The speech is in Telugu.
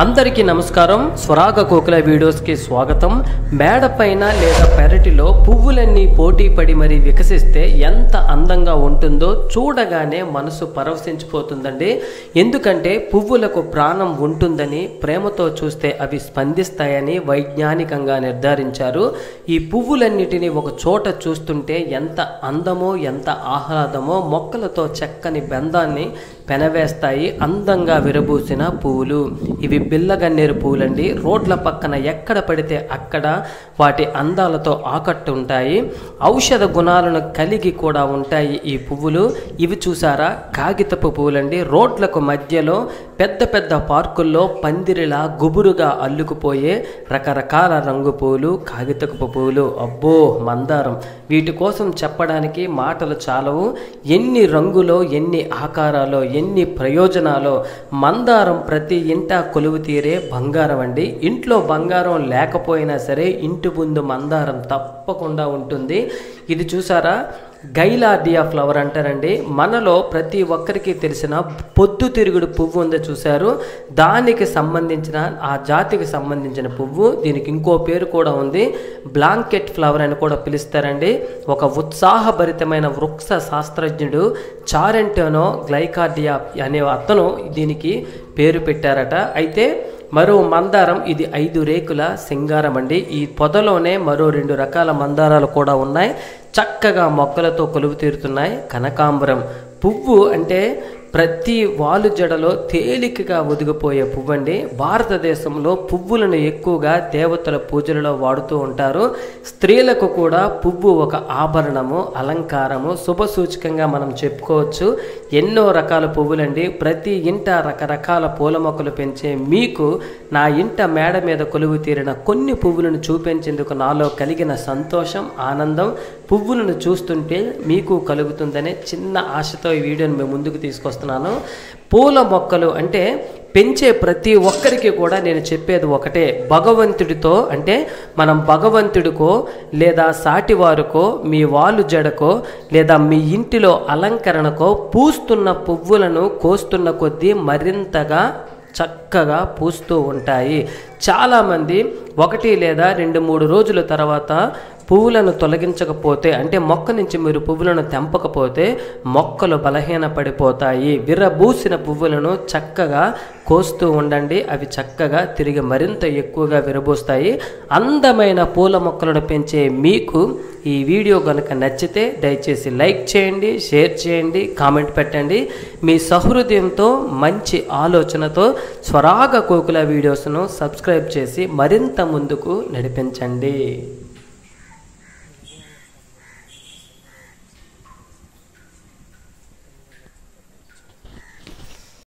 అందరికీ నమస్కారం. స్వరాగ కోకిల వీడియోస్కి స్వాగతం. మేడపైన లేదా పెరటిలో పువ్వులన్నీ పోటీ పడి మరి వికసిస్తే ఎంత అందంగా ఉంటుందో చూడగానే మనసు పరవశించిపోతుందండి. ఎందుకంటే పువ్వులకు ప్రాణం ఉంటుందని, ప్రేమతో చూస్తే అవి స్పందిస్తాయని వైజ్ఞానికంగా నిర్ధారించారు. ఈ పువ్వులన్నిటినీ ఒక చోట చూస్తుంటే ఎంత అందమో ఎంత ఆహ్లాదమో, మొక్కలతో చక్కని బంధాన్ని పెనవేస్తాయి అందంగా విరబూసిన పువ్వులు. ఇవి బిల్లగన్నేరు పువ్వులండి. రోడ్ల పక్కన ఎక్కడ పడితే అక్కడ వాటి అందాలతో ఆకట్టుంటాయి. ఔషధ గుణాలను కలిగి కూడా ఉంటాయి ఈ పువ్వులు. ఇవి చూసారా, కాగితపు పువ్వులండి. రోడ్లకు మధ్యలో పెద్ద పెద్ద పార్కుల్లో పందిరిలా గుబురుగా అల్లుకుపోయే రకరకాల రంగు పువ్వులు కాగితపు పువ్వులు. అబ్బో, మందారం. వీటి కోసం చెప్పడానికి మాటలు చాలవు. ఎన్ని రంగులో, ఎన్ని ఆకారాలో, ఎన్ని ప్రయోజనాలో. మందారం ప్రతి ఇంట కొలువు తీరే బంగారం అండి. ఇంట్లో బంగారం లేకపోయినా సరే ఇంటి ముందు మందారం తప్పకుండా ఉంటుంది. ఇది చూసారా, గైలార్డియా ఫ్లవర్ అంటారండి. మనలో ప్రతి ఒక్కరికి తెలిసిన పొద్దుతిరుగుడు పువ్వు ఉందో చూశారు, దానికి సంబంధించిన ఆ జాతికి సంబంధించిన పువ్వు. దీనికి ఇంకో పేరు కూడా ఉంది, బ్లాంకెట్ ఫ్లవర్ అని కూడా పిలుస్తారండి. ఒక ఉత్సాహభరితమైన వృక్ష శాస్త్రజ్ఞుడు చారెంటోనో గ్లైకార్డియా అనే అతను దీనికి పేరు పెట్టారట. అయితే మరో మందారం, ఇది 5 రేకుల సింగారం అండి. ఈ పొదలోనే మరో 2 రకాల మందారాలు కూడా ఉన్నాయి. చక్కగా మొక్కలతో కొలువు తీరుతున్నాయి. కనకాంబరం పువ్వు అంటే ప్రతి వాలు జడలో తేలికగా ఒదిగిపోయే పువ్వండి. భారతదేశంలో పువ్వులను ఎక్కువగా దేవతల పూజలలో వాడుతూ ఉంటారు. స్త్రీలకు కూడా పువ్వు ఒక ఆభరణము, అలంకారము, శుభసూచకంగా మనం చెప్పుకోవచ్చు. ఎన్నో రకాల పువ్వులండి. ప్రతి ఇంట రకరకాల పూల మొక్కలు పెంచే మీకు నా ఇంట మేడ మీద కొలువు తీరిన కొన్ని పువ్వులను చూపించేందుకు నాలో కలిగిన సంతోషం, ఆనందం పువ్వులను చూస్తుంటే మీకు కలుగుతుందనే చిన్న ఆశతో ఈ వీడియోని మేము ముందుకు తీసుకొస్తున్నాను. పూల మొక్కలు అంటే పెంచే ప్రతి ఒక్కరికి కూడా నేను చెప్పేది ఒకటే, భగవంతుడితో అంటే మనం భగవంతుడికో లేదా సాటివారుకో, మీ వాలు జడకో లేదా మీ ఇంటిలో అలంకరణకో పూస్తున్న పువ్వులను కోస్తున్న కొద్దీ మరింతగా చక్కగా పూస్తూ ఉంటాయి. చాలామంది 1 లేదా 2-3 రోజుల తర్వాత పువ్వులను తొలగించకపోతే, అంటే మొక్క నుంచి మీరు పువ్వులను తెంపకపోతే మొక్కలు బలహీన పడిపోతాయి. విరబూసిన పువ్వులను చక్కగా కోస్తూ ఉండండి. అవి చక్కగా తిరిగి మరింత ఎక్కువగా విరబూస్తాయి. అందమైన పూల మొక్కలను పెంచే మీకు ఈ వీడియో కనుక నచ్చితే దయచేసి లైక్ చేయండి, షేర్ చేయండి, కామెంట్ పెట్టండి. మీ సహృదయంతో, మంచి ఆలోచనతో స్వరాగ కోకిల వీడియోస్ను సబ్స్క్రైబ్ చేసి మరింత ముందుకు నడిపించండి.